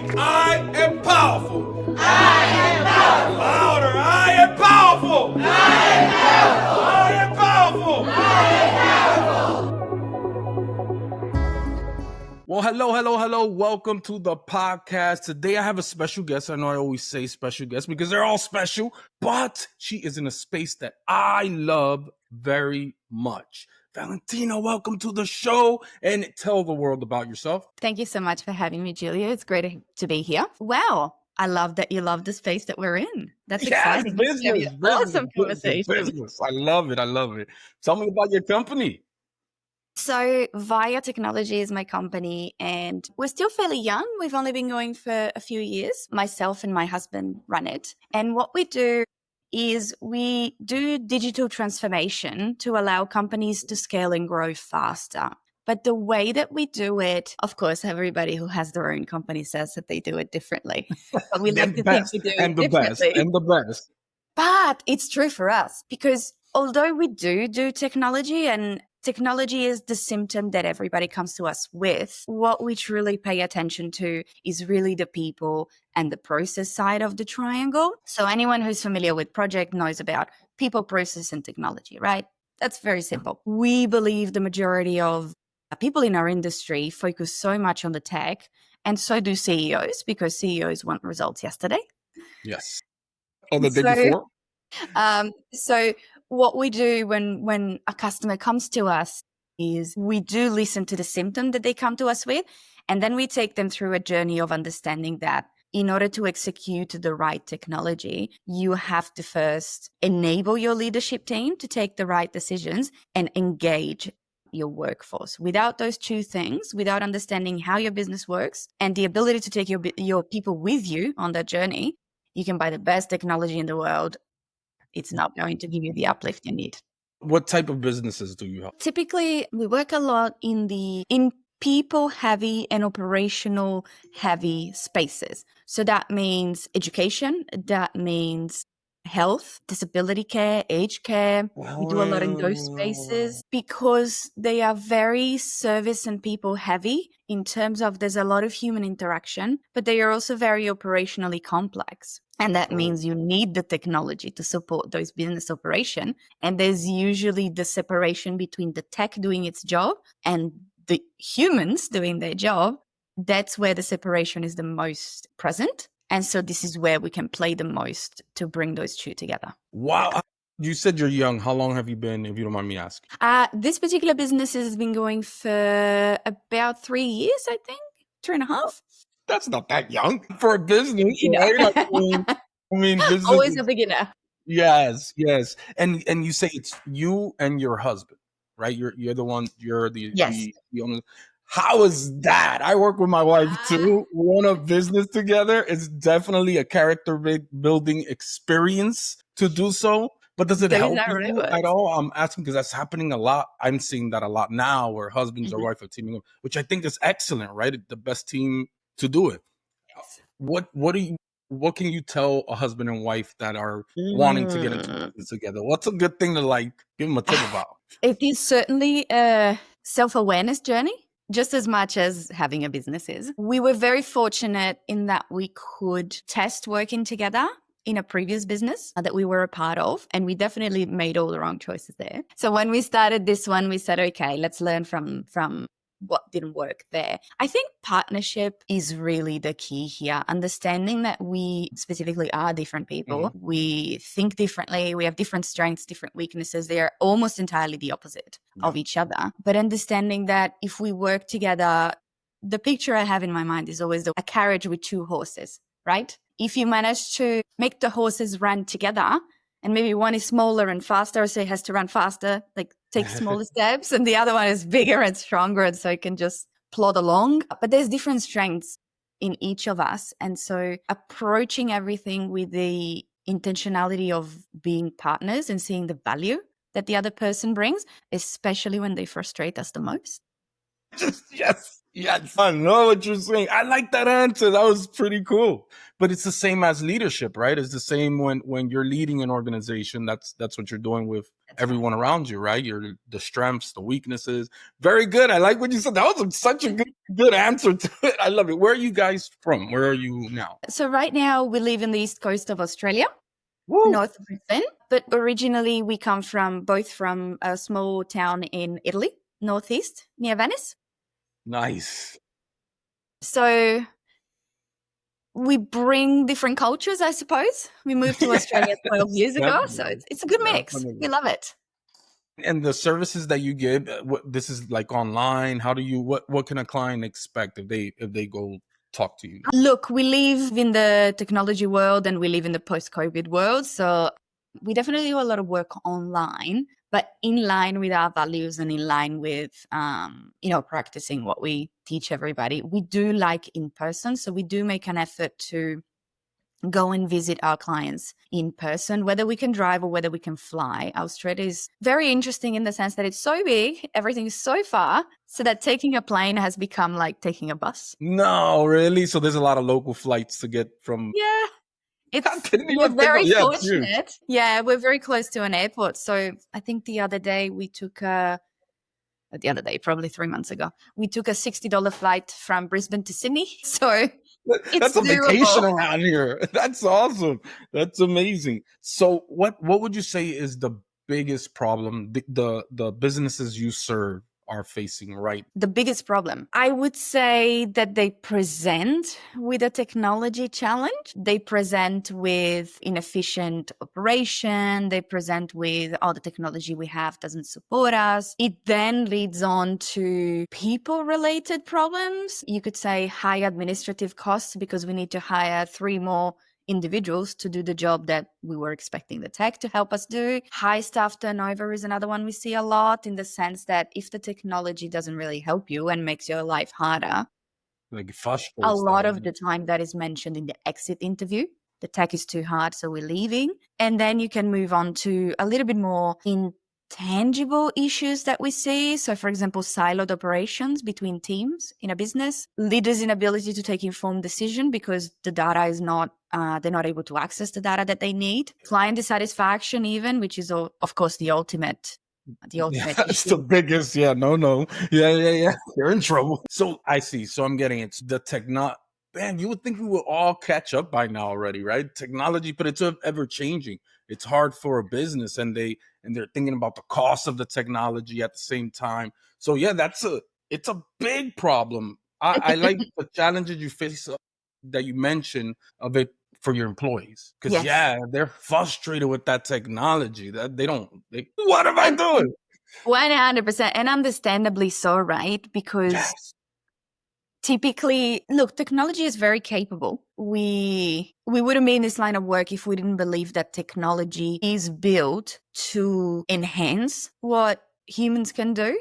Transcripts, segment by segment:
I am powerful. I am powerful. Louder. I am powerful. I am powerful. I am powerful. I am powerful. Well, hello. Welcome to the podcast. Today I have a special guest. I know I always say special guest because they're all special, but she is in a space that I love very much. Valentina, welcome to the show and tell the world about yourself. Thank you so much for having me, Julia. It's great to be here. Wow. I love that you love the space that we're in. That's exciting. Business, Awesome conversation. business. I love it. Tell me about your company. So Via Technology is my company and we're still fairly young. We've only been going for a few years. Myself and my husband run it. And what we do is we do digital transformation to allow companies to scale and grow faster. But the way that we do it, of course, everybody who has their own company says that they do it differently. But we like to think we do it differently. And the best. But it's true for us because although we do technology and technology is the symptom that everybody comes to us with, what we truly pay attention to is really the people and the process side of the triangle. So anyone who's familiar with project knows about people, process, and technology, right? That's very simple. We believe the majority of people in our industry focus so much on the tech, and so do CEOs because CEOs want results yesterday. Yes. Or the day before. So what we do when a customer comes to us is we do listen to the symptom that they come to us with, and then we take them through a journey of understanding that in order to execute the right technology, you have to first enable your leadership team to take the right decisions and engage your workforce. Without those two things, without understanding how your business works and the ability to take your people with you on that journey, you can buy the best technology in the world. It's not going to give you the uplift you need. What type of businesses do you help? Typically, we work a lot in people heavy and operational heavy spaces. So that means education, that means health, disability care, aged care. We do a lot in those spaces because they are very service and people heavy in terms of there's a lot of human interaction, but they are also very operationally complex. And that means you need the technology to support those business operation. And there's usually the separation between the tech doing its job and the humans doing their job. That's where the separation is the most present. And so this is where we can play the most to bring those two together. Wow. You said you're young. How long have you been, if you don't mind me asking? This particular business has been going for about 3 years, I think, 3.5. That's not that young for a business, right? I mean, business always a beginner. Yes. And you say it's you and your husband, right? You're the one. You're the owner. How is that? I work with my wife too. We own a business together. It's definitely a character building experience to do so. But does it help you at all? I'm asking because that's happening a lot. I'm seeing that a lot now where husbands or wife are teaming up, which I think is excellent, right? The best team to do it. What can you tell a husband and wife that are wanting to get into this together? What's a good thing to give them a tip about? It is certainly a self-awareness journey, just as much as having a business is. We were very fortunate in that we could test working together in a previous business that we were a part of, and we definitely made all the wrong choices there. So when we started this one, we said, okay, let's learn from what didn't work there. I think partnership is really the key here. Understanding that we specifically are different people. We think differently. We have different strengths, different weaknesses. They are almost entirely the opposite of each other. But understanding that if we work together, the picture I have in my mind is always a carriage with 2 horses, right? If you manage to make the horses run together, and maybe one is smaller and faster, so it has to run faster, take smaller steps, and the other one is bigger and stronger, and so it can just plod along. But there's different strengths in each of us. And so approaching everything with the intentionality of being partners and seeing the value that the other person brings, especially when they frustrate us the most. Yes. Yes, I know what you're saying. I like that answer. That was pretty cool. But it's the same as leadership, right? It's the same when you're leading an organization. That's what you're doing with That's right. everyone around you, right? Your the strengths, the weaknesses. Very good. I like what you said. That was such a good answer to it. I love it. Where are you guys from? Where are you now? So right now we live in the east coast of Australia, Woo! north of Brisbane. But originally we come from a small town in Italy, northeast near Venice. Nice. So we bring different cultures, I suppose. We moved to Australia 12 Yes, years ago, so definitely. it's a good mix. We Definitely. love it. And the services that you give, this is like online. How do you what can a client expect if they go talk to you? Look, we live in the technology world and we live in the post-COVID world. So we definitely do a lot of work online, but in line with our values and in line with, practicing what we teach everybody. We do like in person. So we do make an effort to go and visit our clients in person, whether we can drive or whether we can fly. Australia is very interesting in the sense that it's so big, everything is so far, so that taking a plane has become like taking a bus. No, really? So there's a lot of local flights to get from. Yeah, I it's didn't we're even think of. very Yeah, it's huge. fortunate. Yeah, we're very close to an airport. So I think the other day we took probably 3 months ago, we took a $60 flight from Brisbane to Sydney. So it's That's a vacation doable. around here. That's awesome. That's amazing. So what would you say is the biggest problem the businesses you serve are facing right? The biggest problem, I would say that they present with a technology challenge. They present with inefficient operation. They present with all the technology we have doesn't support us. It then leads on to people related problems. You could say high administrative costs because we need to hire 3 more individuals to do the job that we were expecting the tech to help us do. High staff turnover is another one we see a lot, in the sense that if the technology doesn't really help you and makes your life harder, Like it a frustrates lot them. of the time that is mentioned in the exit interview. The tech is too hard, so we're leaving. And then you can move on to a little bit more intangible issues that we see. So, for example, siloed operations between teams in a business, leaders' inability to take informed decision because the data is not, they're not able to access the data that they need. Client dissatisfaction, even, which is, of course, the ultimate Yeah, it's the issue. biggest. Yeah, no. Yeah. They're in trouble. So I see. So I'm getting it. The techno man, you would think we would all catch up by now already, right? Technology, but it's ever changing. It's hard for a business and they're thinking about the cost of the technology at the same time. So yeah, it's a big problem. I like the challenges you face that you mentioned of it for your employees. Because Yes. yeah, they're frustrated with that technology. That what am I And doing? 100%, and understandably so, right? Because Yes. typically, look, technology is very capable. We wouldn't be in this line of work if we didn't believe that technology is built to enhance what humans can do.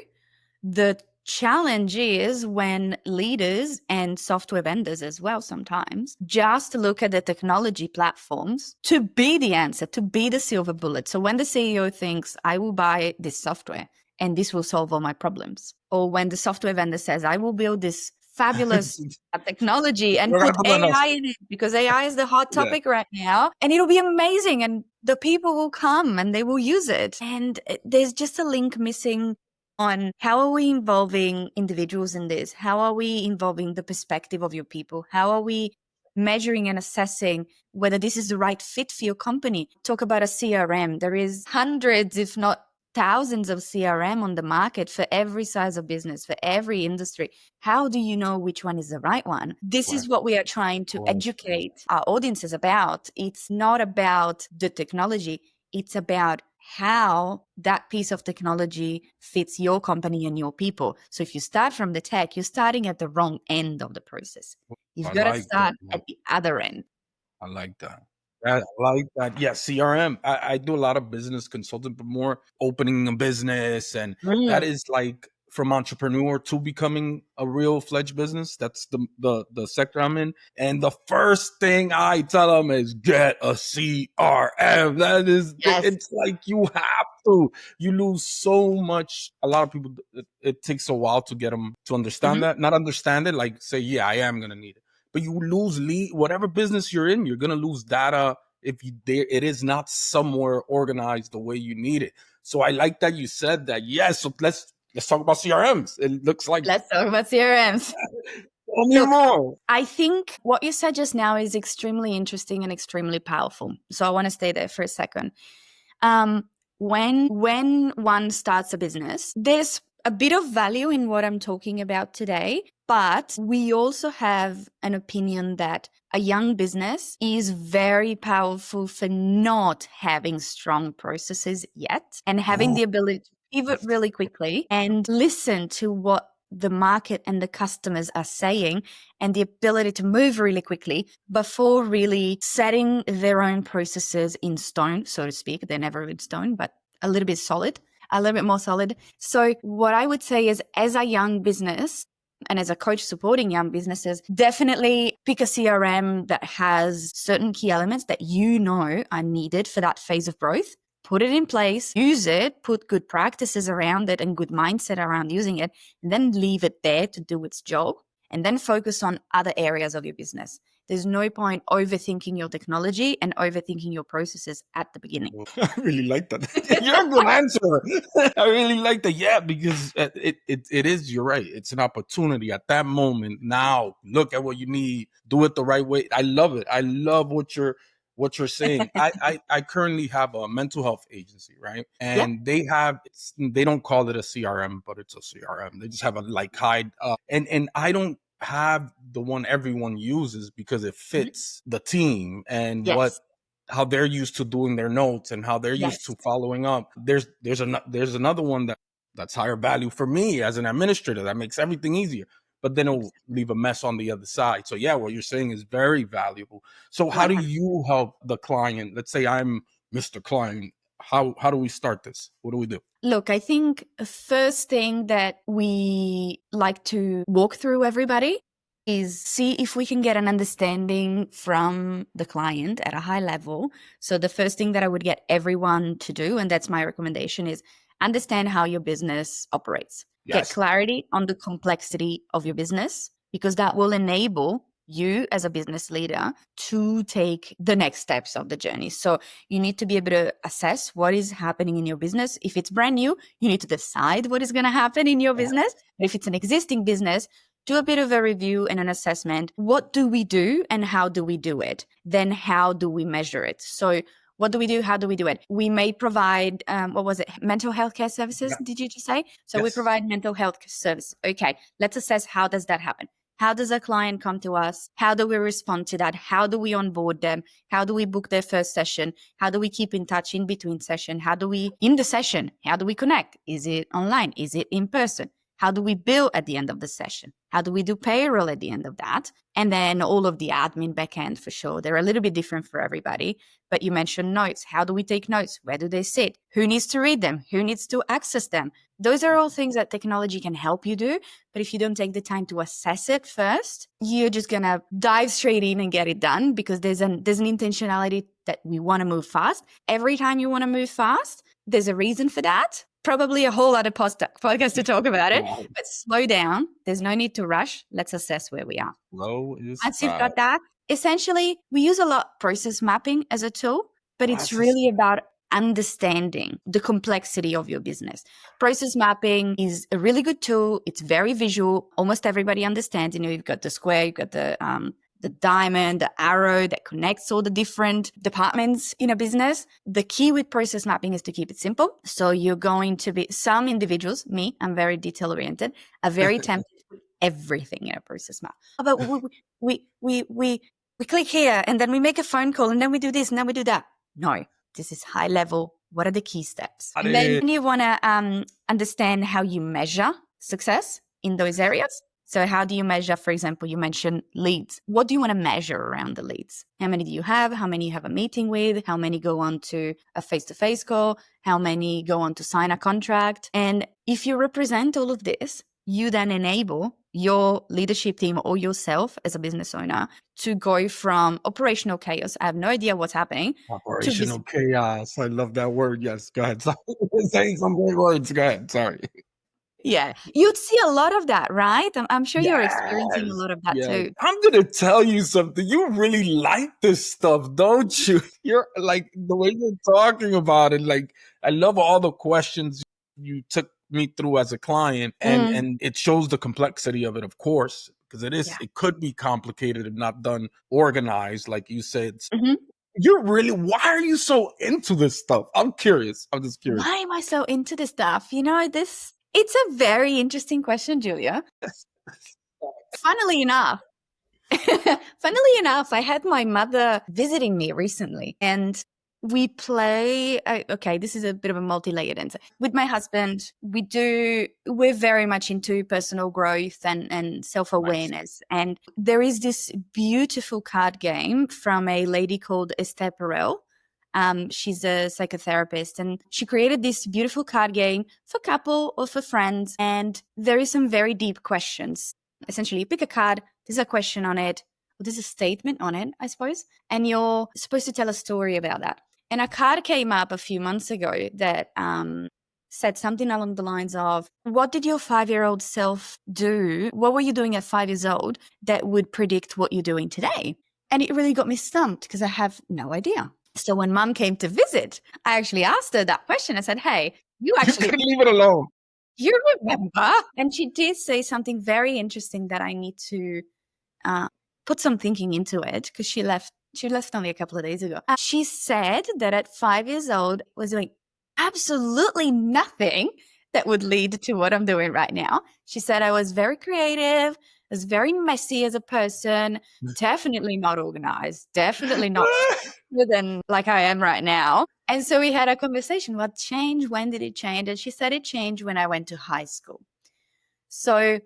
The challenge is when leaders and software vendors as well sometimes just look at the technology platforms to be the answer, to be the silver bullet. So when the CEO thinks, I will buy this software and this will solve all my problems, or when the software vendor says, I will build this fabulous technology and We're gonna put put on us. AI in it because AI is the hot Yeah. topic right now and it'll be amazing and the people will come and they will use it. And there's just a link missing on how are we involving individuals in this? How are we involving the perspective of your people? How are we measuring and assessing whether this is the right fit for your company? Talk about a CRM. There is hundreds, if not thousands of CRM on the market for every size of business, for every industry. How do you know which one is the right one? This is what we are trying to educate our audiences about. It's not about the technology. It's about how that piece of technology fits your company and your people. So if you start from the tech, you're starting at the wrong end of the process. You've I got to like start that. at the other end. I like that. I like that. Yeah, CRM. I do a lot of business consulting, but more opening a business. And that Mm. is like from entrepreneur to becoming a real fledged business. That's the sector I'm in. And the first thing I tell them is get a CRM. That is, Yes. it's like you have to. You lose so much. A lot of people, it takes a while to get them to understand that. Not understand it, like say, yeah, I am gonna need it. But you lose lead. Whatever business you're in, you're gonna lose data if it is not somewhere organized the way you need it. So I like that you said that. Yes, so let's talk about CRMs. It looks like, Let's talk about CRMs. tell me Look, more. I think what you said just now is extremely interesting and extremely powerful. So I want to stay there for a second. When one starts a business, there's a bit of value in what I'm talking about today, but we also have an opinion that a young business is very powerful for not having strong processes yet and having the ability to pivot really quickly and listen to what the market and the customers are saying, and the ability to move really quickly before really setting their own processes in stone, so to speak. They're never in stone, but a little bit solid, a little bit more solid. So what I would say is, as a young business and as a coach supporting young businesses, definitely pick a CRM that has certain key elements that you know are needed for that phase of growth. Put it in place, use it, put good practices around it and good mindset around using it, and then leave it there to do its job, and then focus on other areas of your business. There's no point overthinking your technology and overthinking your processes at the beginning. I really like that. You're a good answer. I really like that. Yeah, because it is. You're right. It's an opportunity at that moment. Now, look at what you need. Do it the right way. I love it. I love what you're saying. I currently have a mental health agency, right? Yeah. And they don't call it a CRM, but it's a CRM. They just have a like hide. And I don't have the one everyone uses because it fits the team and Yes. how they're used to doing their notes and how they're used Yes. to following up. There's another one that's higher value for me as an administrator that makes everything easier, but then it'll leave a mess on the other side. So yeah, what you're saying is very valuable. So how do 100. you help the client? Let's say I'm Mr. Client. How do we start this? What do we do? Look, I think the first thing that we like to walk through everybody is see if we can get an understanding from the client at a high level. So the first thing that I would get everyone to do, and that's my recommendation, is understand how your business operates. Get Yes. clarity on the complexity of your business, because that will enable you as a business leader to take the next steps of the journey. So you need to be able to assess what is happening in your business. If it's brand new, you need to decide what is going to happen in your business. If it's an existing business, do a bit of a review and an assessment. What do we do and how do we do it? Then how do we measure it? So what do we do? How do we do it? We may provide, mental health care services, Yeah. did you just say? So we Yes. provide mental health service. Okay, let's assess how does that happen? How does a client come to us? How do we respond to that? How do we onboard them? How do we book their first session? How do we keep in touch in between session? In the session, how do we connect? Is it online? Is it in person? How do we bill at the end of the session? How do we do payroll at the end of that? And then all of the admin backend for sure. They're a little bit different for everybody. But you mentioned notes. How do we take notes? Where do they sit? Who needs to read them? Who needs to access them? Those are all things that technology can help you do. But if you don't take the time to assess it first, you're just going to dive straight in and get it done, because there's an intentionality that we want to move fast. Every time you want to move fast, there's a reason for that. Probably a whole other podcast to talk about it, but slow down. There's no need to rush. Let's assess where we are. Slow is Once you've fast. got that, essentially, we use a lot process mapping as a tool, but it's really about understanding the complexity of your business. Process mapping is a really good tool. It's very visual. Almost everybody understands. You've got the square, you've got the diamond, the arrow that connects all the different departments in a business. The key with process mapping is to keep it simple. So you're going to be, some individuals, me, I'm very detail oriented, are very tempted to put everything in a process map. But we click here and then we make a phone call and then we do this and then we do that. No, this is high level. What are the key steps? And then you want to understand how you measure success in those areas. So how do you measure, for example, you mentioned leads. What do you want to measure around the leads? How many do you have? How many you have a meeting with? How many go on to a face-to-face call? How many go on to sign a contract? And if you represent all of this, you then enable your leadership team or yourself as a business owner to go from operational chaos, I have no idea what's happening, to Operational chaos. I love that word. Yes, go ahead. Sorry. Saying some great words. Go ahead. Sorry. yeah, you'd see a lot of that, right? I'm sure you're experiencing a Yes. lot of that Yes. too. I'm gonna tell you something. You really like this stuff, don't you? You're like the way you're talking about it. Like I love all the questions you took me through as a client, and it shows the complexity of it, of course, because Yeah. it could be complicated and not done organized, like you said. Mhm. Why are you so into this stuff? I'm curious. I'm just curious. Why am I so into this stuff? It's a very interesting question, Julia. Funnily enough, funnily enough, I had my mother visiting me recently, and we play. Okay, this is a bit of a multi-layered answer. With my husband, we're very much into personal growth and Nice. self-awareness. And there is this beautiful card game from a lady called Esther Perel. She's a psychotherapist, and she created this beautiful card game for couple or for friends. And there is some very deep questions. Essentially, you pick a card, there's a question on it, or there's a statement on it, I suppose, and you're supposed to tell a story about that. And a card came up a few months ago that said something along the lines of, what did your 5-year-old self do? What were you doing at 5 years old that would predict what you're doing today? And it really got me stumped because I have no idea. So when mom came to visit, I actually asked her that question. I said, hey, you actually couldn't leave it alone. you remember? And she did say something very interesting that I need to put some thinking into it, because she left only a couple of days ago. She said that at 5 years old was doing absolutely nothing that would lead to what I'm doing right now. She said I was very creative, I was very messy as a person, definitely not organized, definitely not than like I am right now. And so we had a conversation. What changed? When did it change? And she said it changed when I went to high school. So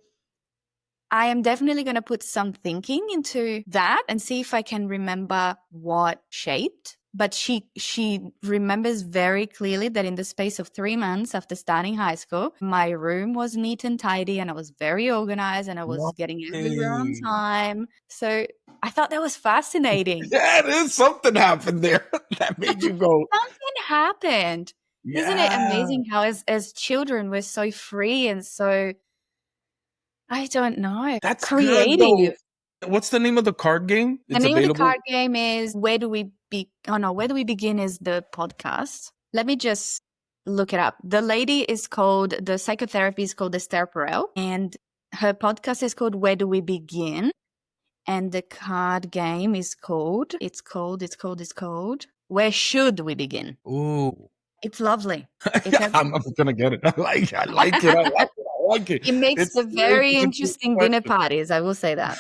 I am definitely going to put some thinking into that and see if I can remember what shaped. But she remembers very clearly that in the space of 3 months after starting high school, my room was neat and tidy, and I was very organized, and I was getting everywhere on Hey. time. So I thought that was fascinating. Yeah, there's something happened there that made you go, Something happened. Isn't it yeah. amazing how as children we're so free and so, I don't know, That's good though. creative? What's the name of the card game? The It's name of the available. card game is Where Do We Where Do We Begin is the podcast. Let me just look it up. The lady is called, the psychotherapy is called Esther Perel, and her podcast is called Where Do We Begin? And the card game is called, it's called Where Should We Begin? Ooh. It's lovely. It's Yeah, I'm gonna get it. I like it. I like it. I like it. I like it. It makes It's for great. very It's a good interesting dinner question. parties, I will say that.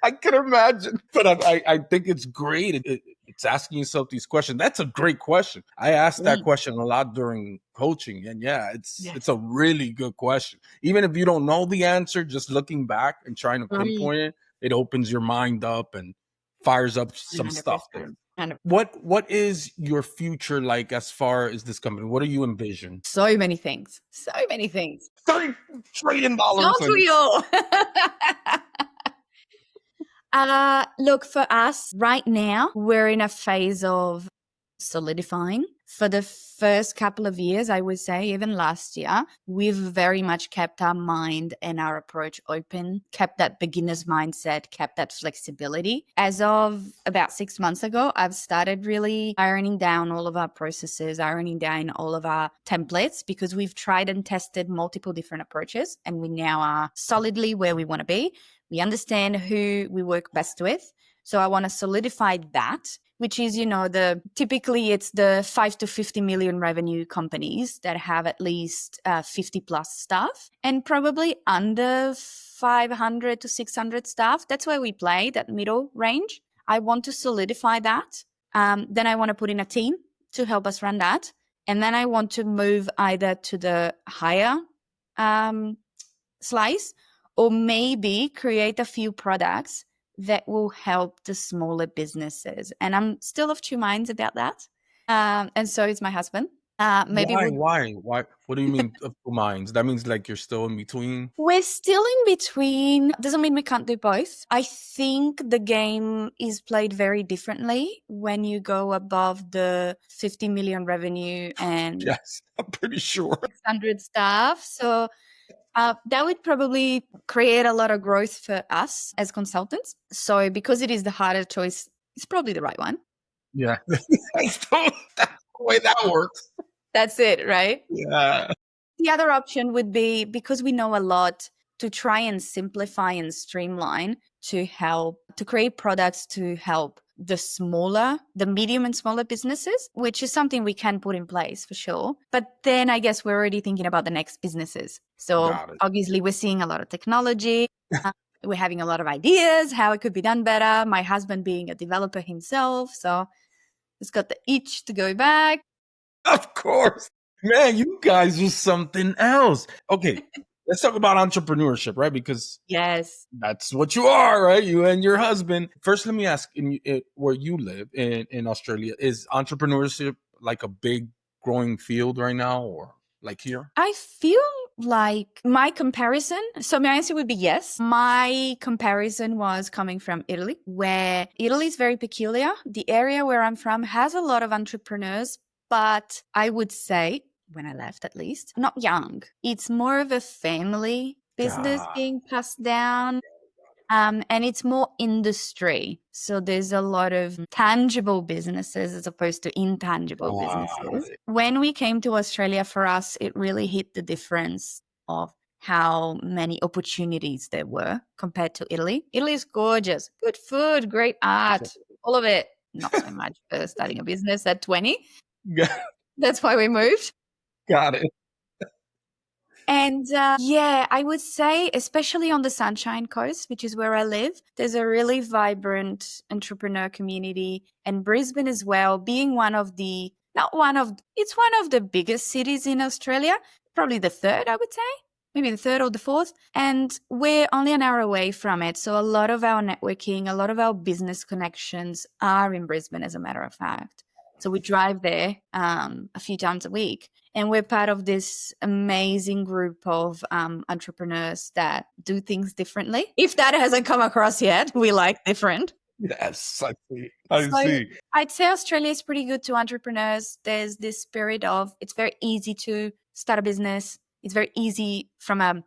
I can imagine, but I think it's great. It's asking yourself these questions. That's a great question. I asked that Mm. question a lot during coaching, and yeah, it's Yes. a really good question. Even if you don't know the answer, just looking back and trying to Mm. pinpoint it, it opens your mind up and fires up some stuff there. 100%. 100%. What is your future like as far as this company? What do you envision? So many things. So many things. $30 trillion. Don't we all? Look, for us right now, we're in a phase of solidifying. For the first couple of years, I would say, even last year, we've very much kept our mind and our approach open, kept that beginner's mindset, kept that flexibility. As of about 6 months ago, I've started really ironing down all of our processes, ironing down all of our templates, because we've tried and tested multiple different approaches, and we now are solidly where we want to be. We understand who we work best with. So I want to solidify that, which is, typically it's the 5 to 50 million revenue companies that have at least 50 plus staff, and probably under 500 to 600 staff. That's where we play, that middle range. I want to solidify that. Then I want to put in a team to help us run that. And then I want to move either to the higher slice or maybe create a few products that will help the smaller businesses. And I'm still of two minds about that. And so is my husband. Maybe Why? we'll Why? Why? What do you mean of two minds? That means like you're still in between. We're still in between. Doesn't mean we can't do both. I think the game is played very differently when you go above the 50 million revenue and Yes, I'm pretty sure. 600 staff. So that would probably create a lot of growth for us as consultants. So because it is the harder choice, it's probably the right one. Yeah, that's the way that works. That's it, right? Yeah. The other option would be, because we know a lot, to try and simplify and streamline to help to create products to help the medium and smaller businesses, which is something we can put in place for sure. But then I guess we're already thinking about the next businesses. So Got it. obviously we're seeing a lot of technology. We're having a lot of ideas how it could be done better. My husband being a developer himself, so it's got the itch to go back. Of course. Man, you guys are something else. Okay, let's talk about entrepreneurship, right? Because Yes. that's what you are, right? You and your husband. First, let me ask, where you live in Australia, is entrepreneurship like a big growing field right now, or like here? I feel like my comparison, so my answer would be yes. My comparison was coming from Italy, where Italy is very peculiar. The area where I'm from has a lot of entrepreneurs, but I would say, when I left at least, not young. It's more of a family business God, being passed down. And it's more industry. So there's a lot of tangible businesses as opposed to intangible got businesses. it. When we came to Australia, for us, it really hit the difference of how many opportunities there were compared to Italy. Italy is gorgeous, good food, great art, all of it. Not so much for starting a business at 20. That's why we moved. Got it. And yeah, I would say, especially on the Sunshine Coast, which is where I live, there's a really vibrant entrepreneur community. And Brisbane as well, being it's one of the biggest cities in Australia, probably the third, I would say, maybe the third or the fourth. And we're only an hour away from it. So a lot of our networking, a lot of our business connections are in Brisbane, as a matter of fact. So we drive there a few times a week. And we're part of this amazing group of entrepreneurs that do things differently. If that hasn't come across yet, we like different. Yes, I see. I So see. I'd say Australia is pretty good to entrepreneurs. There's this spirit of, it's very easy to start a business. It's very easy from a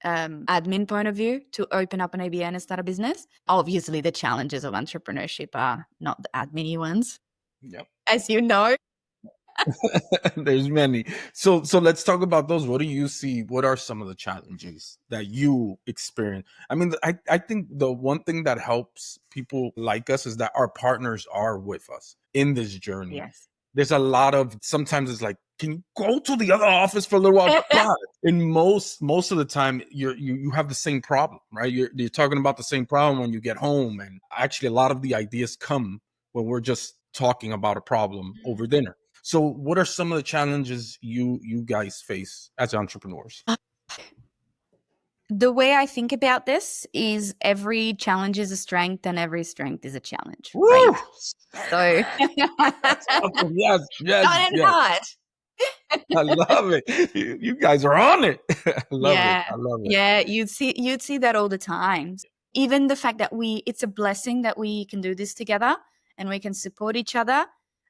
admin point of view to open up an ABN and start a business. Obviously, the challenges of entrepreneurship are not the admin ones, Yep. as you know. There's many. So let's talk about those. What do you see? What are some of the challenges that you experience? I mean, I think the one thing that helps people like us is that our partners are with us in this journey. Yes. There's a lot of, sometimes it's like, can you go to the other office for a little while? But in most of the time, you have the same problem, right? You're talking about the same problem when you get home, and actually a lot of the ideas come when we're just talking about a problem over dinner. So what are some of the challenges you guys face as entrepreneurs? The way I think about this is every challenge is a strength and every strength is a challenge, right? Woo! So That's awesome. Yes, not yes, in yes. hard. I love it. You guys are on it. I love it. Yeah. I love it. Yeah, you'd see that all the time. Even the fact that it's a blessing that we can do this together and we can support each other.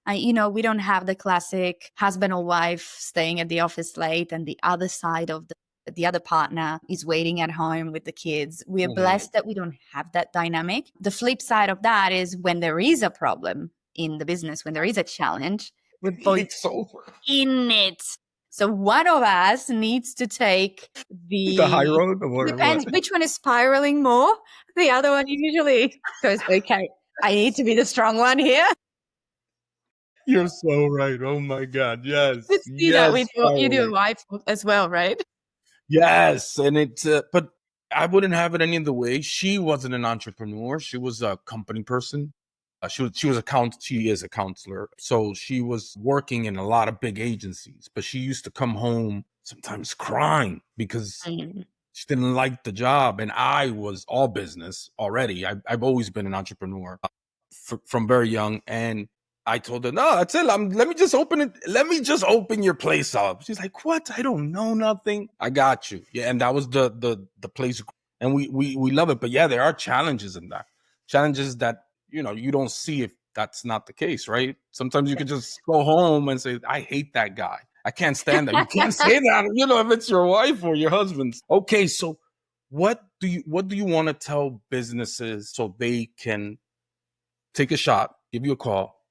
We don't have the classic husband or wife staying at the office late and the other side of the other partner is waiting at home with the kids. We're Mhm. blessed that we don't have that dynamic. The flip side of that is when there is a problem in the business, when there is a challenge, we're both It's over. in it. So one of us needs to take The high the road or what? depends which one is spiraling more. The other one usually goes, okay, I need to be the strong one here. You're so right. Oh my God. Let's Yes. see that Yes, you do a finally. wife as well, right? Yes. And but I wouldn't have it any other way. She wasn't an entrepreneur. She was a company person. She is a counselor. So she was working in a lot of big agencies, but she used to come home sometimes crying because Mm. She didn't like the job, and I was all business already. I've always been an entrepreneur from very young, and I told her, no, that's it. Let me just open it. Let me just open your place up. She's like, what? I don't know nothing. I got you. Yeah, and that was the place, and we love it. But yeah, there are challenges in that. Challenges that you don't see if that's not the case, right? Sometimes you could just go home and say, I hate that guy. I can't stand that. You can't say that, if it's your wife or your husband's. Okay, so what do you want to tell businesses so they can take a shot, give you a call,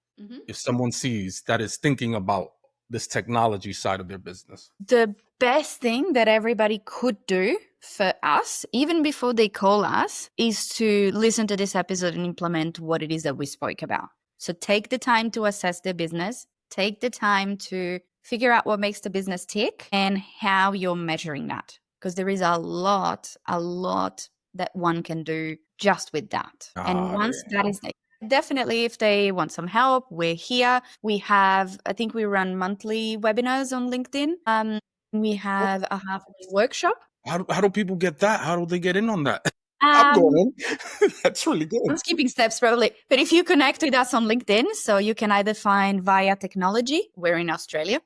if someone sees that is thinking about this technology side of their business? The best thing that everybody could do for us, even before they call us, is to listen to this episode and implement what it is that we spoke about. So take the time to assess their business, take the time to figure out what makes the business tick and how you're measuring that. Because there is a lot that one can do just with that. And once that is definitely, if they want some help, we're here. We have, I think we run monthly webinars on LinkedIn. We have a half-day workshop. How do people get that? How do they get in on that? I'm going in. That's really good. I'm skipping steps probably. But if you connect with us on LinkedIn, so you can either find via technology, we're in Australia,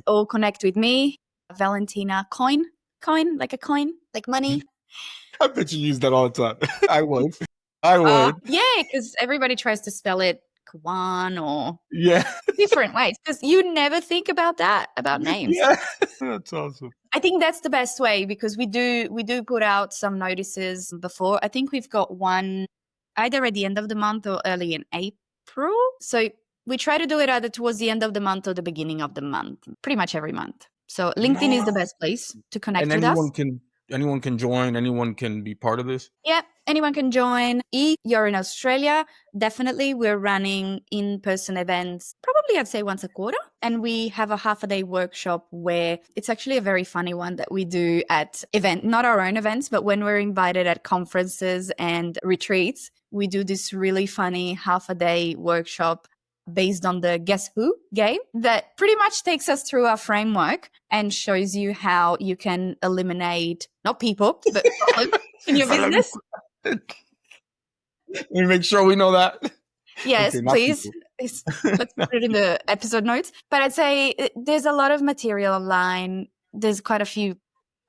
or connect with me, Valentina Coin, like a coin, like money. I bet you use that all the time. I would. Yeah, because everybody tries to spell it Kwan or yeah, different ways. Because you never think about that, about names. Yeah, that's awesome. I think that's the best way, because we do put out some notices before. I think we've got one either at the end of the month or early in April. So we try to do it either towards the end of the month or the beginning of the month, pretty much every month. So LinkedIn is the best place to connect with us. Anyone can join. Anyone can be part of this. Yeah, anyone can join. If you're in Australia, definitely we're running in-person events, probably I'd say once a quarter. And we have a half-a-day workshop where it's actually a very funny one that we do at not our own events, but when we're invited at conferences and retreats, we do this really funny half-a-day workshop based on the Guess Who game that pretty much takes us through our framework and shows you how you can eliminate, not people, but problems in your business. Let me make sure we know that. Yes, okay, please. Let's put it in the episode notes. But I'd say there's a lot of material online. There's quite a few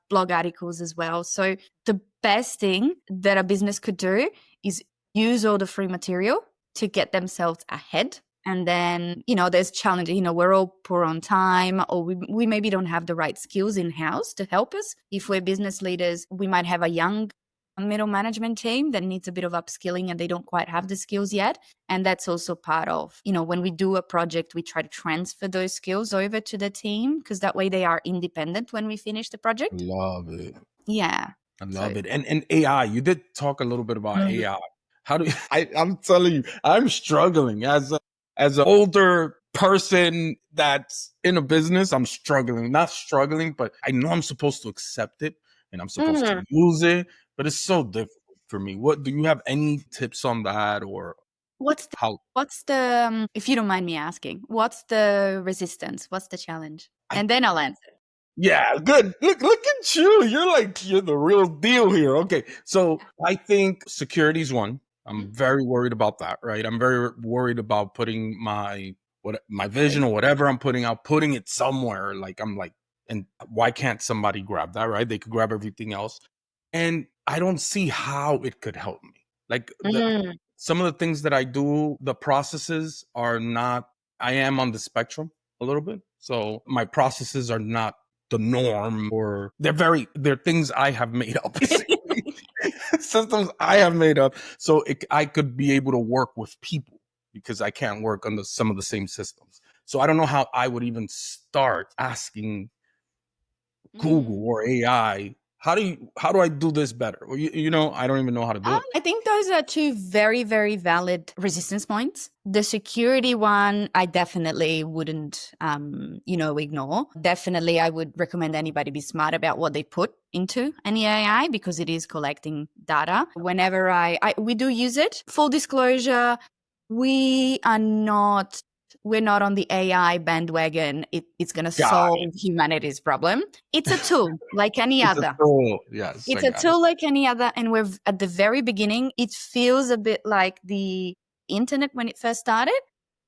blog articles as well. So the best thing that a business could do is use all the free material to get themselves ahead. And then, there's challenges. We're all poor on time, or we maybe don't have the right skills in-house to help us. If we're business leaders, we might have a young middle management team that needs a bit of upskilling and they don't quite have the skills yet. And that's also part of, when we do a project, we try to transfer those skills over to the team, because that way they are independent when we finish the project. Love it. Yeah. I love it. And AI, you did talk a little bit about AI. How do I'm telling you, I'm struggling as an older person that's in a business. I'm struggling, not struggling, but I know I'm supposed to accept it and I'm supposed to use it, but it's so difficult for me. What do you have any tips on that, or what's the if you don't mind me asking, what's the resistance? What's the challenge? And then I'll answer. Yeah, good. Look at you. You're the real deal here. Okay. So I think security is one. I'm very worried about that, right? I'm very worried about putting my vision or whatever I'm putting it somewhere. And why can't somebody grab that, right? They could grab everything else. And I don't see how it could help me. Like some of the things that I do, the processes are not, I am on the spectrum a little bit. So my processes are not the norm, or they're things I have made up. Systems I have made up, so I could be able to work with people because I can't work on some of the same systems. So I don't know how I would even start asking Google or AI, how do I do this better? Well, I don't even know how to do it. I think those are two very, very valid resistance points. The security one, I definitely wouldn't, ignore. Definitely, I would recommend anybody be smart about what they put into any AI, because it is collecting data. Whenever we do use it, full disclosure, we are not we're not on the AI bandwagon. It's going to Got solve humanity's problem. It's a tool like any It's a other. tool. Yes, I It's a got it. tool like any other. And we're at the very beginning. It feels a bit like the internet when it first started.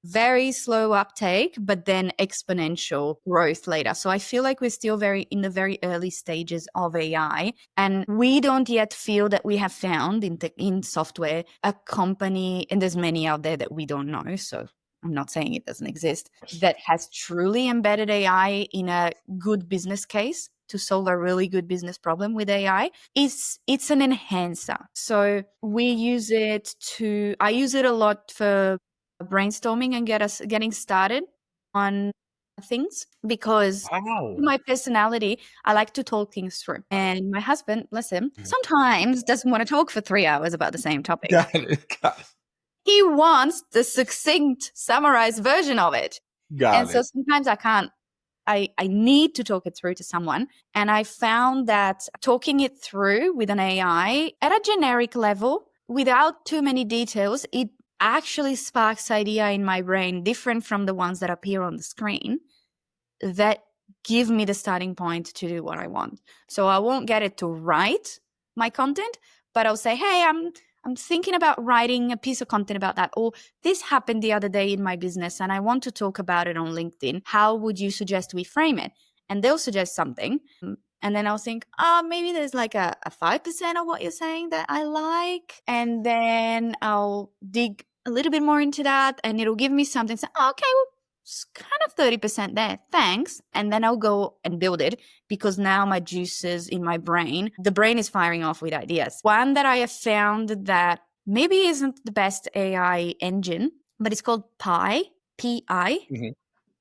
Very slow uptake, but then exponential growth later. So I feel like we're still very in the very early stages of AI, and we don't yet feel that we have found in software a company, and there's many out there that we don't know. So I'm not saying it doesn't exist, that has truly embedded AI in a good business case to solve a really good business problem with AI. It's an enhancer. So I use it a lot for brainstorming and getting started on things, because Wow. my personality, I like to talk things through. And my husband, bless him, sometimes doesn't want to talk for 3 hours about the same topic. Got it. He wants the succinct, summarized version of it. And Got so it. sometimes I need to talk it through to someone. And I found that talking it through with an AI at a generic level, without too many details, it actually sparks idea in my brain different from the ones that appear on the screen that give me the starting point to do what I want. So I won't get it to write my content, but I'll say, hey, I'm thinking about writing a piece of content about that. Or this happened the other day in my business and I want to talk about it on LinkedIn. How would you suggest we frame it? And they'll suggest something. And then I'll think, maybe there's like a 5% of what you're saying that I like. And then I'll dig a little bit more into that and it'll give me something. So, okay, well, it's kind of 30% there. Thanks. And then I'll go and build it, because now my juices in my brain, the brain is firing off with ideas. One that I have found that maybe isn't the best AI engine, but it's called Pi, P-I. Mhm.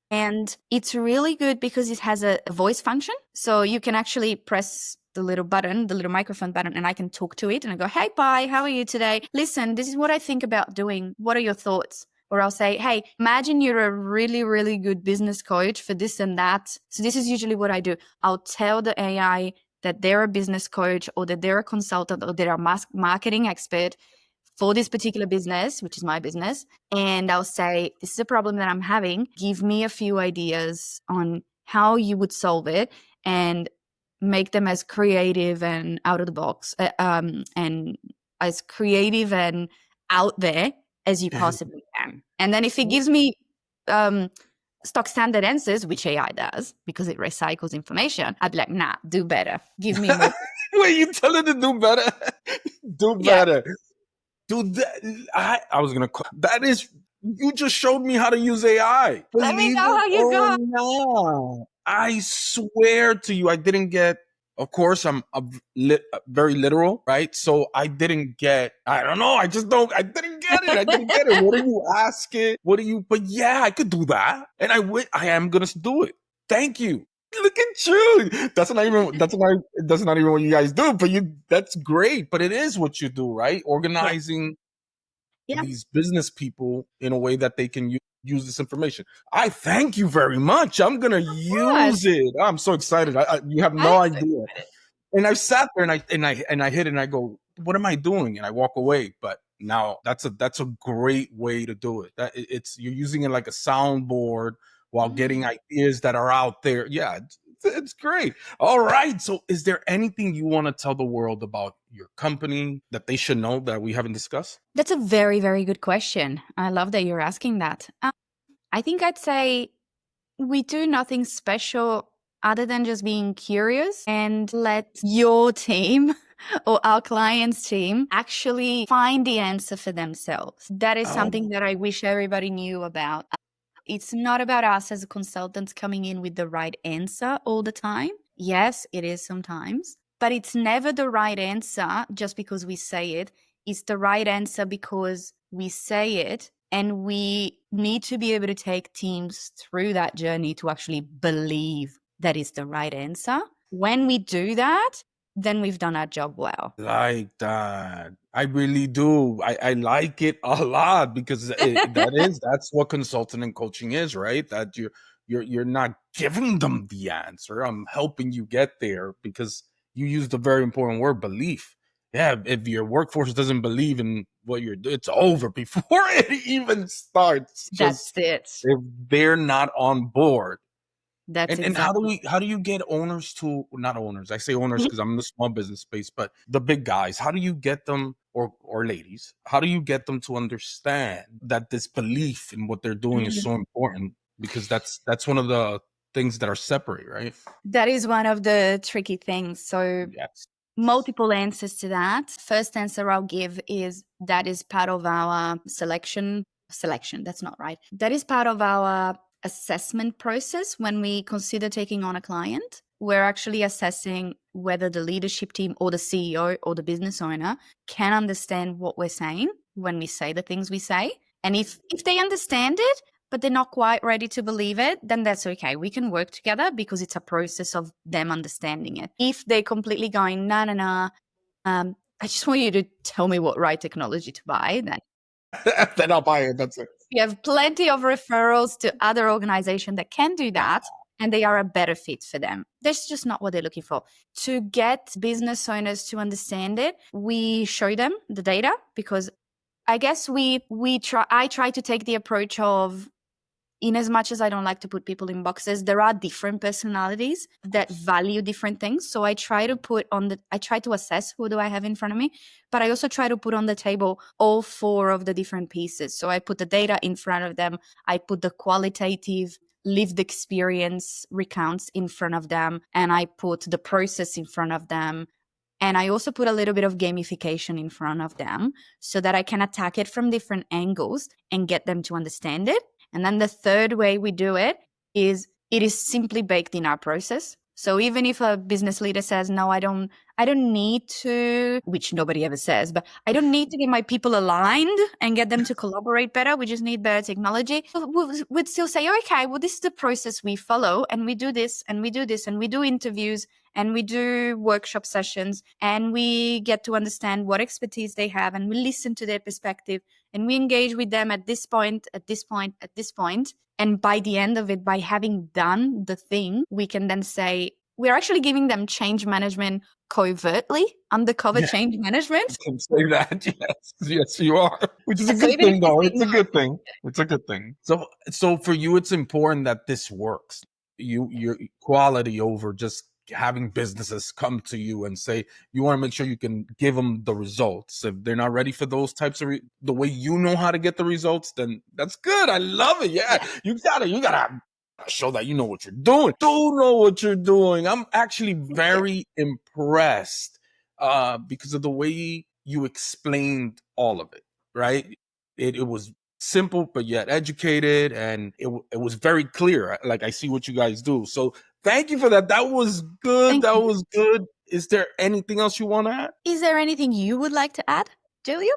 And it's really good because it has a voice function. So you can actually press the little button, the little microphone button, and I can talk to it and I go, hey, Pi, how are you today? Listen, this is what I think about doing. What are your thoughts? Or I'll say, hey, imagine you're a really, really good business coach for this and that. So this is usually what I do. I'll tell the AI that they're a business coach or that they're a consultant or they're a marketing expert for this particular business, which is my business. And I'll say, this is a problem that I'm having. Give me a few ideas on how you would solve it and make them as creative and out of the box and as creative and out there as you possibly can. And then if it gives me stock standard answers, which AI does because it recycles information, I'd be like, nah, do better. Give me more. Wait, you tell her to do better? Do Yeah. better. Dude, I was gonna. That is, you just showed me how to use AI. Let me Believe know it how you or go. not, I swear to you, I didn't get. Of course, I'm very literal, right? So I didn't get. I don't know. I just don't. I didn't get it. I didn't get it. What are you asking? What are you? But yeah, I could do that, and I am gonna do it. Thank you. Look at you. That's not even what you guys do, but that's great. But it is what you do, right? Yeah. Organizing Yeah. these business people in a way that they can use this information. I thank you very much. I'm gonna What? use it. I'm so excited. You have no I'm so idea. excited. And I sat there and I hit it and I go, what am I doing? And I walk away. But now that's a great way to do it. It's you're using it like a soundboard while getting ideas that are out there. Yeah, it's great. All right. So is there anything you want to tell the world about your company that they should know that we haven't discussed? That's a very, very good question. I love that you're asking that. I think I'd say we do nothing special other than just being curious and let your team or our client's team actually find the answer for themselves. That is something Oh, that I wish everybody knew about. It's not about us as consultants coming in with the right answer all the time. Yes, it is sometimes, but it's never the right answer just because we say it. It's the right answer because we say it, and we need to be able to take teams through that journey to actually believe that is the right answer. When we do that, then we've done our job well. like that. I really do. I like it a lot because that's what consulting and coaching is, right? That you're not giving them the answer. I'm helping you get there because you used a very important word, belief. yeah, if your workforce doesn't believe in what you're doing, it's over before it even starts. That's Just it. if they're not on board. That's And how do exactly. we how do you get owners to, not owners, I say owners Mhm. because I'm in the small business space, but the big guys, how do you get them, or ladies, how do you get them to understand that this belief in what they're doing is Mm. so important? Because that's one of the things that are separate, right? That is one of the tricky things. So Yes. multiple answers to that. First answer I'll give is that is part of our selection, that's not right. That is part of our assessment process when we consider taking on a client. We're actually assessing whether the leadership team or the CEO or the business owner can understand what we're saying when we say the things we say. And if they understand it, but they're not quite ready to believe it, then that's okay. We can work together because it's a process of them understanding it. If they're completely going, no, no, no, I just want you to tell me what right technology to buy, then Then I'll buy it. That's it. we have plenty of referrals to other organizations that can do that, and they are a better fit for them. That's just not what they're looking for. To get business owners to understand it, we show them the data because I guess I try to take the approach of, in as much as I don't like to put people in boxes, there are different personalities that value different things. So I try to assess who do I have in front of me, but I also try to put on the table all four of the different pieces. So I put the data in front of them. I put the qualitative lived experience recounts in front of them, and I put the process in front of them. And I also put a little bit of gamification in front of them so that I can attack it from different angles and get them to understand it. And then the third way we do it is simply baked in our process. So even if a business leader says, no, I don't need to, which nobody ever says, but I don't need to get my people aligned and get them to collaborate better. We just need better technology. We'd still say, okay, well, this is the process we follow, and we do this and we do this and we do interviews and we do workshop sessions and we get to understand what expertise they have and we listen to their perspective and we engage with them at this point, at this point, at this point. And by the end of it, by having done the thing, we can then say, we're actually giving them change management covertly, undercover Yeah, change you management. can say that. Yes, yes, you are. Which is a So good even if thing, they though. say It's a good thing. It's a good thing. So for you, it's important that this works. Your quality over just having businesses come to you and say you want to make sure you can give them the results. If they're not ready for those types of the way you know how to get the results, then that's good. I love it. Yeah, yeah, you gotta show that you know what you're doing. Do know what you're doing. I'm actually thank you. very impressed because of the way you explained all of it. Right? It was simple but yet educated, and it was very clear. Like, I see what you guys do. So thank you for that. That was good. Thank That you. was good. Is there anything else you want to add? Is there anything you would like to add, Julia?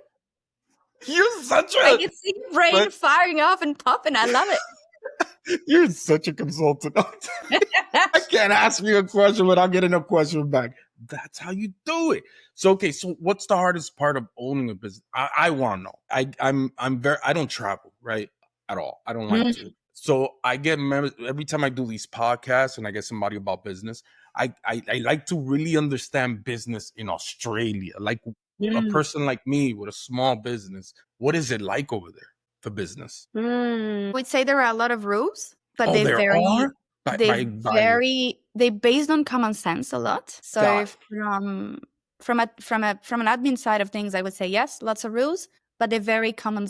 You're such I a can see your brain like, firing off and popping. I love it. you're such a consultant. I can't ask you a question without getting a question back. That's how you do it. So okay, so what's the hardest part of owning a business? I want to know. I'm very, I don't travel, right, at all. I don't like Mm, to. So I get members every time I do these podcasts and I get somebody about business. I like to really understand business in Australia. Like a mm, person like me with a small business, what is it like over there for business? I would say there are a lot of rules, but Oh, they're there very are they're based on common sense a lot. So got it. from an admin side of things, I would say yes, lots of rules, but they're very common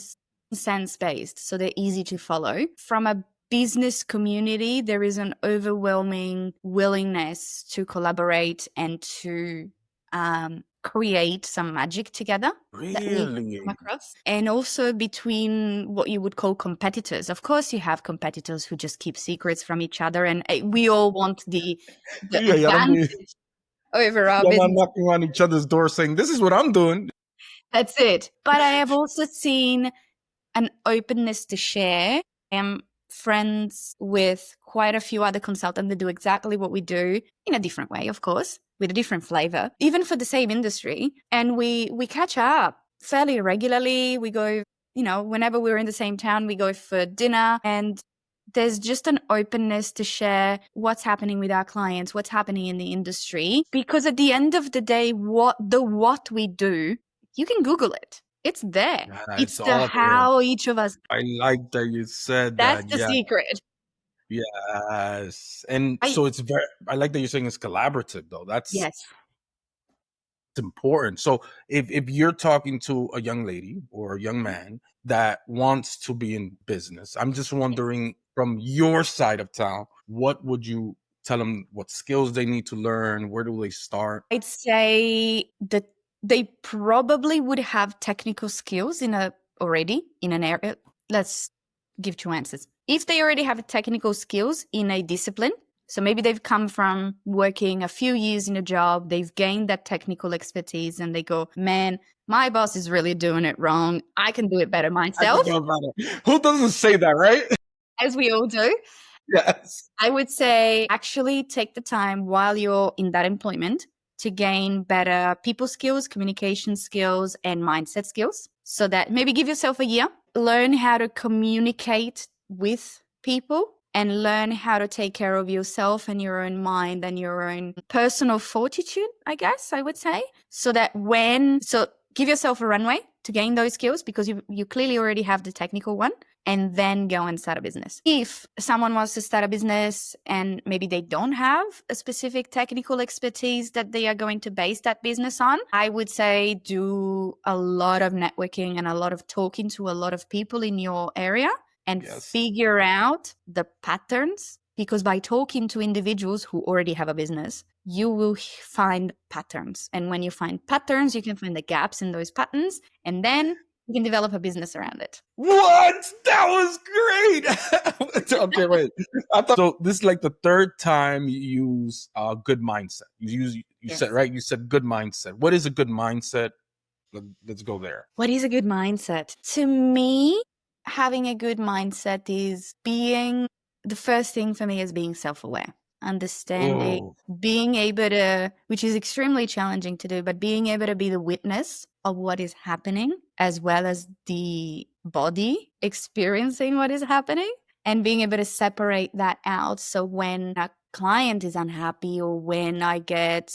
sense based, so they're easy to follow. From a business community, there is an overwhelming willingness to collaborate and to create some magic together that we come Really? across. And also between what you would call competitors. Of course, you have competitors who just keep secrets from each other, and we all want the Yeah, yeah. advantage over our You're not business. knocking on each other's door saying, "This is what I'm doing." That's it. But I have also seen an openness to share. I am friends with quite a few other consultants that do exactly what we do in a different way, of course, with a different flavor, even for the same industry. And we catch up fairly regularly. We go, whenever we're in the same town, we go for dinner. And there's just an openness to share what's happening with our clients, what's happening in the industry. Because at the end of the day, what we do, you can Google it. It's there. Yeah, It's it's the all there. how each of us. I like that you said That's that. the Yeah. secret. Yes. And so I like that you're saying it's collaborative though. That's Yes. important. So if you're talking to a young lady or a young man that wants to be in business, I'm just wondering from your side of town, what would you tell them? What skills they need to learn? Where do they start? I'd say that they probably would have technical skills already in an area. Let's give two answers. If they already have technical skills in a discipline, so maybe they've come from working a few years in a job, they've gained that technical expertise, and they go, man, my boss is really doing it wrong. I can do it better myself. Who doesn't say that, right? As we all do. Yes. I would say actually take the time while you're in that employment to gain better people skills, communication skills, and mindset skills. So that maybe give yourself a year, learn how to communicate with people and learn how to take care of yourself and your own mind and your own personal fortitude, I guess I would say. So give yourself a runway to gain those skills because you clearly already have the technical one, and then go and start a business. If someone wants to start a business and maybe they don't have a specific technical expertise that they are going to base that business on, I would say do a lot of networking and a lot of talking to a lot of people in your area and figure out the patterns. Because by talking to individuals who already have a business, you will find patterns. And when you find patterns, you can find the gaps in those patterns, and then you can develop a business around it. What? That was great. Okay, wait. I thought so. This is like the third time you use good mindset. You said, right? You said good mindset. What is a good mindset? Let's go there. What is a good mindset? To me, having a good mindset is the first thing for me is being self-aware. Understanding, being able to, which is extremely challenging to do, but being able to be the witness of what is happening, as well as the body experiencing what is happening, and being able to separate that out. So when a client is unhappy, or when I get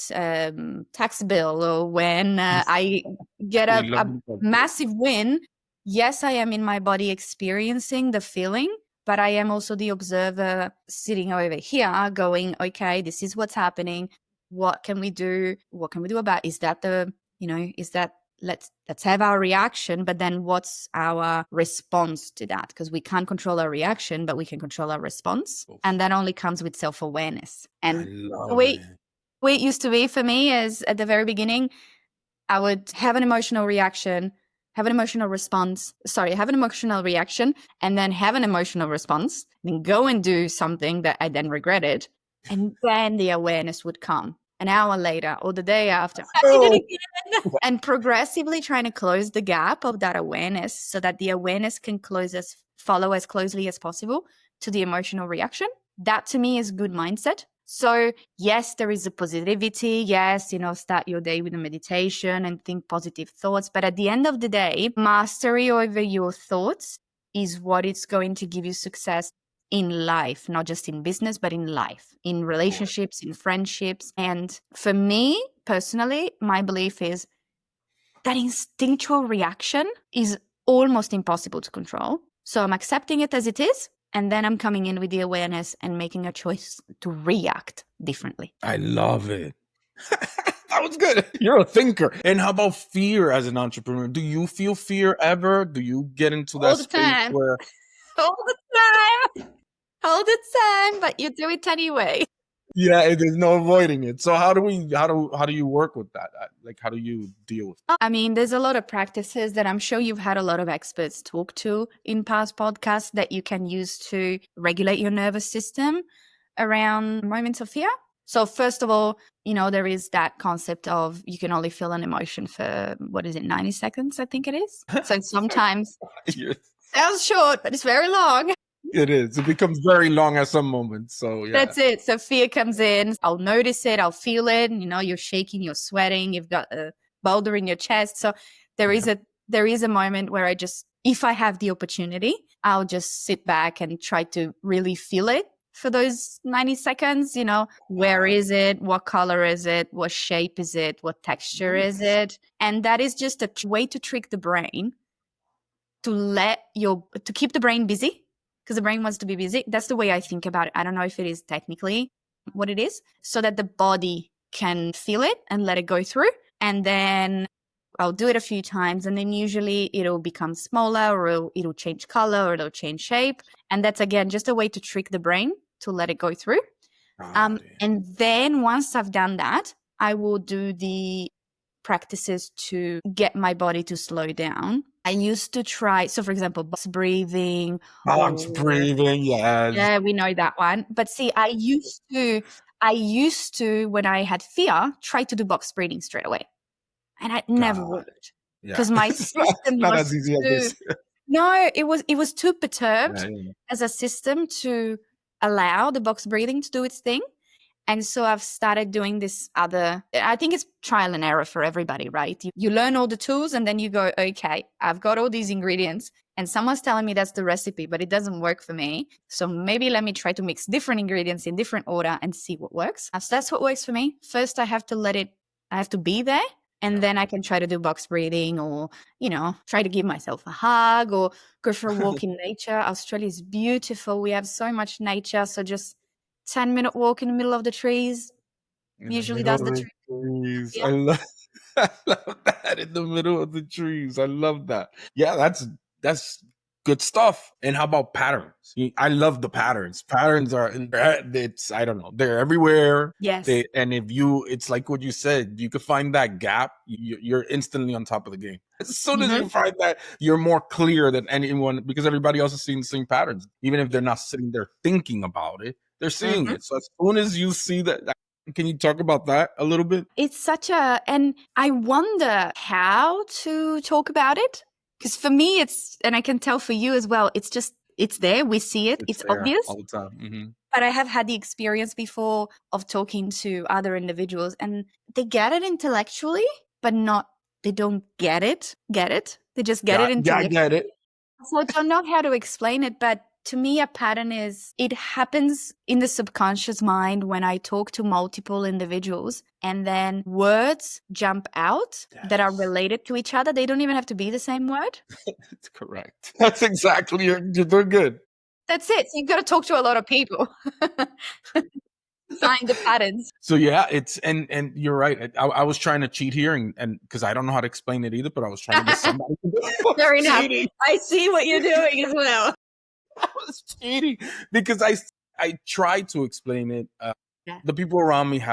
tax bill, or when I get a massive win, yes, I am in my body experiencing the feeling, but I am also the observer sitting over here going, okay, this is what's happening. What can we do? What can we do about it? Let's have our reaction, but then what's our response to that? Because we can't control our reaction, but we can control our response. And that only comes with self-awareness. And the way it used to be for me is at the very beginning, I would have an emotional reaction, have an emotional reaction, and then have an emotional response, then go and do something that I then regretted. And then the awareness would come an hour later or the day after. I did it again. And progressively trying to close the gap of that awareness so that the awareness can follow as closely as possible to the emotional reaction. That to me is good mindset. So yes, there is a positivity. Yes, start your day with a meditation and think positive thoughts. But at the end of the day, mastery over your thoughts is what is going to give you success in life, not just in business, but in life, in relationships, in friendships. And for me personally, my belief is that instinctual reaction is almost impossible to control. So I'm accepting it as it is. And then I'm coming in with the awareness and making a choice to react differently. I love it. That was good. You're a thinker. And how about fear as an entrepreneur? Do you feel fear ever? Do you get into that space where... All the time, but you do it anyway. Yeah, there's no avoiding it. So how do you work with that? Like, how do you deal with it? I mean, there's a lot of practices that I'm sure you've had a lot of experts talk to in past podcasts that you can use to regulate your nervous system around moments of fear. So first of all, there is that concept of you can only feel an emotion for, 90 seconds, I think it is. So sometimes sounds short, but it's very long. It is. It becomes very long at some moments. So yeah. That's it. So fear comes in. I'll notice it. I'll feel it. You're shaking, you're sweating, you've got a boulder in your chest. So there is a moment where I just if I have the opportunity, I'll just sit back and try to really feel it for those 90 seconds. Where is it? What color is it? What shape is it? What texture is it? And that is just a way to trick the brain to keep the brain busy, because the brain wants to be busy. That's the way I think about it. I don't know if it is technically what it is, so that the body can feel it and let it go through. And then I'll do it a few times, and then usually it'll become smaller, or it'll change color, or it'll change shape. And that's, again, just a way to trick the brain to let it go through. And then once I've done that, I will do the practices to get my body to slow down. I used to try, so for example, box breathing. Box breathing, yes. Yeah, we know that one. But see, I used to, when I had fear, try to do box breathing straight away. And it never worked. Because my system not was as easy as this. No, it was too perturbed as a system to allow the box breathing to do its thing. And so I've started doing this other, I think it's trial and error for everybody, right? You learn all the tools and then you go, okay, I've got all these ingredients and someone's telling me that's the recipe, but it doesn't work for me. So maybe let me try to mix different ingredients in different order and see what works. So that's what works for me. First, I have to be there. And then I can try to do box breathing, or, try to give myself a hug, or go for a walk in nature. Australia is beautiful. We have so much nature. So just 10-minute walk in the middle of the trees usually does the trick. Trees. Yeah. I love that, in the middle of the trees. I love that. Yeah, that's good stuff. And how about patterns? I love the patterns. Patterns are I don't know, they're everywhere. Yes. And it's like what you said, you could find that gap, you're instantly on top of the game. As soon as you find that, you're more clear than anyone, because everybody else is seeing the same patterns. Even if they're not sitting there thinking about it, they're seeing it. So as soon as you see that, can you talk about that a little bit? It's and I wonder how to talk about it. Because for me, and I can tell for you as well, it's there. We see it. It's obvious. All the time. Mm-hmm. But I have had the experience before of talking to other individuals, and they get it intellectually, but they don't get it. They just get it intellectually. Yeah, I get it. So I don't know how to explain it, but to me, a pattern it happens in the subconscious mind when I talk to multiple individuals, and then words jump out that are related to each other. They don't even have to be the same word. That's correct. That's exactly, you're doing good. That's it. So you've got to talk to a lot of people. Find the patterns. So yeah, and you're right. I was trying to cheat here, and because I don't know how to explain it either, but I was trying to get somebody to do it. Fair enough. I see what you're doing as well. I was cheating because I tried to explain it. The people around me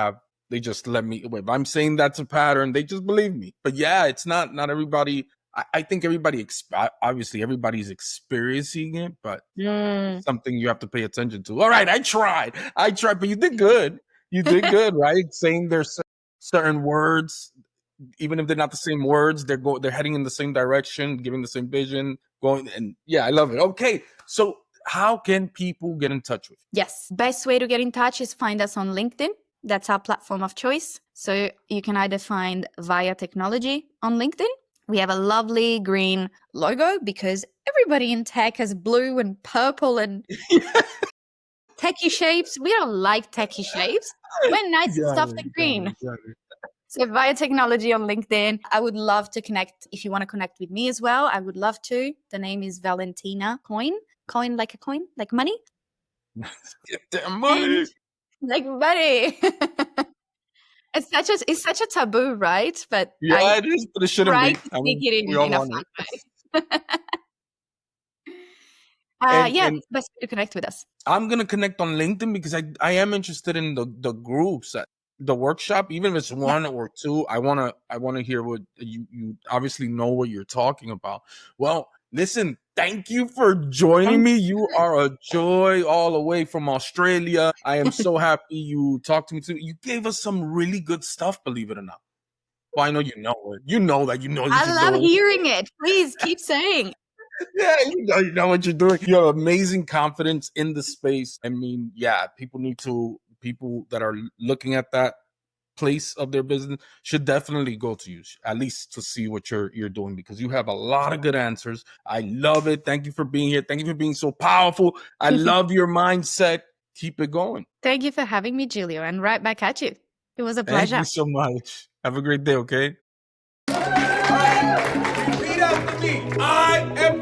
they just let me. If I'm saying that's a pattern, they just believe me. But yeah, it's not everybody. I think everybody, obviously everybody's experiencing it, but it's something you have to pay attention to. All right, I tried, but you did good. You did good, right? Saying there's certain words, even if they're not the same words, they're heading in the same direction, giving the same vision, going. And yeah, I love it. Okay, so how can people get in touch with you? Yes, best way to get in touch is find us on LinkedIn. That's our platform of choice. So you can either find Via Technology on LinkedIn. We have a lovely green logo because everybody in tech has blue and purple and techie shapes. We don't like techie shapes. We're nice and stuff like green. So Via Technology on LinkedIn. I would love to connect. If you want to connect with me as well, I would love to. The name is Valentina Coin. Coin like a coin, like money. Get that money. Like money. It's such a taboo, right? But yeah, it is, but it shouldn't be. I mean, we all want it. It's best to connect with us. I'm gonna connect on LinkedIn because I am interested in the groups, the workshop, even if it's one or two. I wanna hear what you obviously know what you're talking about. Well, listen, thank you for joining me. You are a joy all the way from Australia. I am so happy you talked to me too. You gave us some really good stuff, believe it or not. Well, I know you know it. You know that. I love hearing it. Please keep saying. Yeah, you know what you're doing. You have amazing confidence in the space. I mean, yeah, people that are looking at that, place of their business should definitely go to you, at least to see what you're doing, because you have a lot of good answers. I love it. Thank you for being here. Thank you for being so powerful. I love your mindset. Keep it going. Thank you for having me, Julio, and right back at you. It was a Thank pleasure. you so much. Have a great day, okay? Repeat after me. I am